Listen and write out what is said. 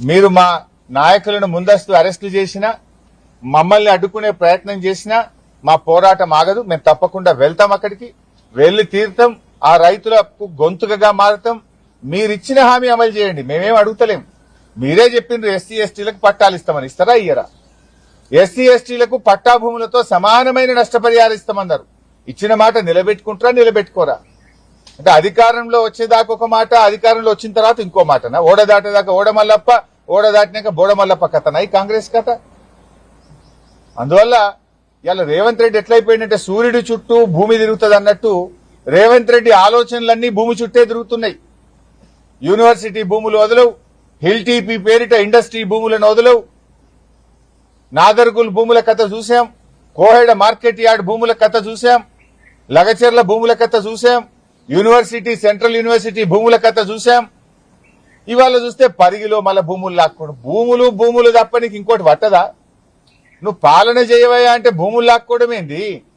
మీరు మా నాయకులను ముందస్తు అరెస్టు చేసినా మమ్మల్ని అడ్డుకునే ప్రయత్నం చేసినా మా పోరాటం ఆగదు. మేము తప్పకుండా వెళ్తాం, అక్కడికి వెళ్లి తీర్థం. ఆ రైతులకు గొంతుకగా మారుతాం. మీరిచ్చిన హామీ అమలు చేయండి, మేమేం అడుగుతలేం. మీరే చెప్పిండ్రు ఎస్సీ ఎస్టీలకు పట్టాలు ఇస్తామని. ఇస్తారా ఇయ్యరా? ఎస్సీ ఎస్టీలకు పట్టా భూములతో సమానమైన నష్టపరిహారం ఇస్తామన్నారు. ఇచ్చిన మాట నిలబెట్టుకుంటారా నిలబెట్టుకోరా? అంటే అధికారంలో వచ్చేదాకా ఒక మాట, అధికారంలో వచ్చిన తర్వాత ఇంకో మాటనా? ఓడ దాటేదాకా ఓడ మల్లప్ప, ఓడ దాటినాక బోడ మల్లప్ప కథనా ఈ కాంగ్రెస్ కథ? అందువల్ల ఇలా రేవంత్ రెడ్డి ఎట్లయిపోయిందంటే సూర్యుడి చుట్టూ భూమి తిరుగుతుంది అన్నట్టు రేవంత్ రెడ్డి ఆలోచనలన్నీ భూమి చుట్టే తిరుగుతున్నాయి. యూనివర్సిటీ భూములు వదలవు, హిల్ టీపీ పేరిట ఇండస్ట్రీ భూములను వదలవు, నాగర్గుల్ భూముల కథ చూశాం, కోహెడ మార్కెట్ యార్డ్ భూముల కథ చూశాం, లగచెర్ల భూముల కథ చూశాం, యూనివర్సిటీ సెంట్రల్ యూనివర్సిటీ భూముల కథ చూశాం. ఇవాళ చూస్తే పరిగిలో మళ్ళీ భూములు లాక్కోవడం. భూములు తప్ప నీకు ఇంకోటి పట్టదా? నువ్వు పాలన చేయవయ్యా అంటే భూములు లాక్కోవడం ఏంది?